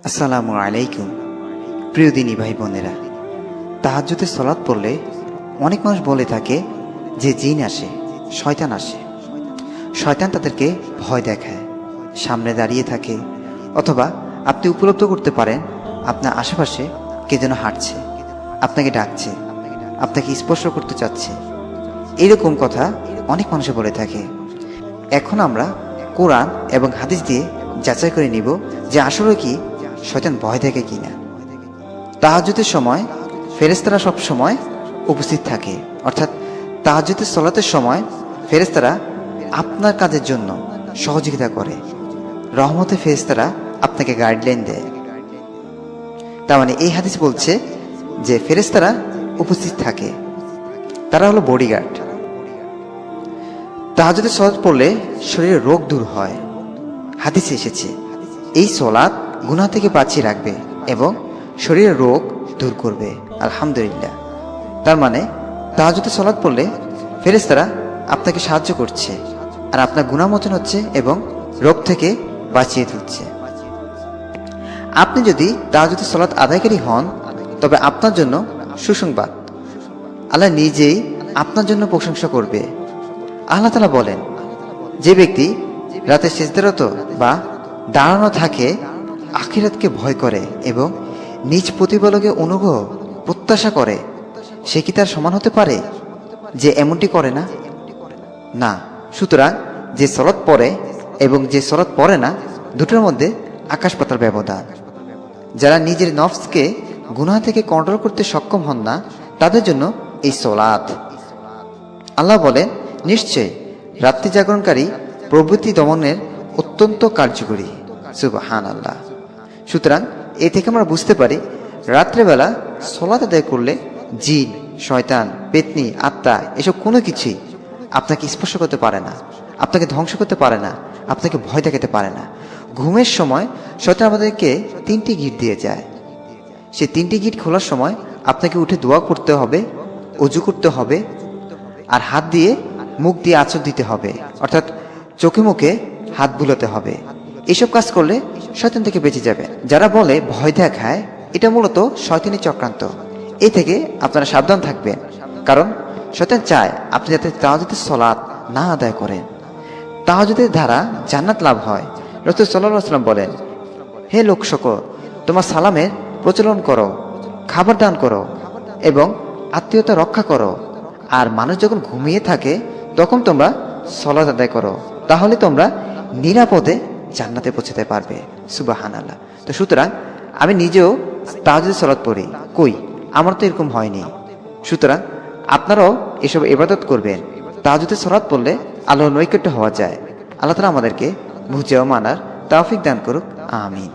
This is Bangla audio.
আসসালামু আলাইকুম। প্রিয় দিনী ভাই বোনেরা, তাহাজ্জুদের সালাত পড়লে অনেক মানুষ বলে থাকে যে জিন আসে, শয়তান আসে। শয়তান তাদেরকে ভয় দেখায়, সামনে দাঁড়িয়ে থাকে, অথবা আপনি উপলব্ধ করতে পারেন আপনার আশেপাশে কে যেন হাঁটছে, আপনাকে ডাকছে, আপনাকে স্পর্শ করতে চাচ্ছে। এরকম কথা অনেক মানুষে বলে থাকে। এখন আমরা কোরআন এবং হাদিস দিয়ে যাচাই করে নিব যে আসলে কি শয়তান ভয় দেখে কিনা। তাহাজ্জুদের সময় ফেরেশতারা সব সময় উপস্থিত থাকে, অর্থাৎ তাহাজ্জুদের সালাতের সময় ফেরেশতারা আপনার কাজের জন্য সহযোগিতা করে। রহমতে ফেরেশতারা আপনাকে গাইডলাইন দেয়। তার মানে এই হাদিস বলছে যে ফেরেশতারা উপস্থিত থাকে, তারা হলো বডিগার্ড। তাহাজ্জুদের সালাত পড়লে শরীরের রোগ দূর হয়। হাদিসে এসেছে এই সালাত গুনাহ থেকে বাঁচিয়ে রাখবে এবং শরীরের রোগ দূর করবে। আলহামদুলিল্লাহ। তার মানে তাহাজ্জুদের সালাত পড়লে ফেরেশতারা আপনাকে সাহায্য করছে, আর আপনার গুনাহ মোচন হচ্ছে এবং রোগ থেকে বাঁচিয়ে তুলছে। আপনি যদি তাহাজ্জুদের সালাত আদায়কারী হন, তবে আপনার জন্য সুসংবাদ, আল্লাহ নিজেই আপনার জন্য প্রশংসা করবে। আল্লাহ তাআলা বলেন, যে ব্যক্তি রাতে সিজদারত বা দাঁড়ানো থাকে, আখিরাতকে ভয় করে এবং নিজ প্রতিপালকে অনুগ্রহ প্রত্যাশা করে, সে কি তার সমান হতে পারে যে এমনটি করে না? না। সুতরাং যে সালাত পড়ে এবং যে সালাত পড়ে না, দুটোর মধ্যে আকাশ পাতাল ব্যবধান। যারা নিজের নফসকে গুনাহ থেকে কন্ট্রোল করতে সক্ষম হন না, তাদের জন্য এই সালাত। আল্লাহ বলেন, নিশ্চয় রাত্রি জাগরণকারী প্রবৃত্তি দমনের অত্যন্ত কার্যকরী। সুবহানাল্লাহ। সুতরাং এ থেকে আমরা বুঝতে পারি, রাত্রেবেলা সালাত আদায় করলে জিন, শয়তান, পেতনি, আত্মা এসব কোনো কিছুই আপনাকে স্পর্শ করতে পারে না, আপনাকে ধ্বংস করতে পারে না, আপনাকে ভয় দেখাতে পারে না। ঘুমের সময় শয়তান আমাদেরকে 3টি গিট দিয়ে যায়। সেই 3টি গিট খোলার সময় আপনাকে উঠে দোয়া করতে হবে, অজু করতে হবে, আর হাত দিয়ে মুখ দিয়ে আঁচড় দিতে হবে, অর্থাৎ চোখে মুখে হাত বুলাতে হবে। এসব কাজ করলে শয়তান থেকে বেঁচে যাবে। যারা বলে ভয় দেখায়, এটা মূলত শয়তানি চক্রান্ত। এ থেকে আপনারা সাবধান থাকবেন, কারণ শয়তান চায় আপনি যাতে তাহাজ্জুদের সালাত না আদায় করেন। তাহাজ্জুদের দ্বারা জান্নাত লাভ হয়। রাসূল সাল্লাল্লাহু আলাইহি ওয়াসাল্লাম বলেন, হে লোক সকল, তোমার সালামের প্রচলন করো, খাবার দান করো এবং আত্মীয়তা রক্ষা করো। আর মানুষ যখন ঘুমিয়ে থাকে তখন তোমরা সালাত আদায় করো, তাহলে তোমরা নিরাপদে জান্নাতে পৌঁছতে পারবে। সুবহানাল্লাহ। তো সুতরাং আমি নিজেও তাহাজ্জুদের সালাত পড়ি, কই আমার তো এরকম হয়নি। সুতরাং আপনারাও এসব ইবাদত করবেন। তাহাজ্জুদের সালাত পড়লে আল্লাহর নৈকট্য হওয়া যায়। আল্লাহ তাআলা আমাদেরকে বুঝে ও মানার তৌফিক দান করুক। আমিন।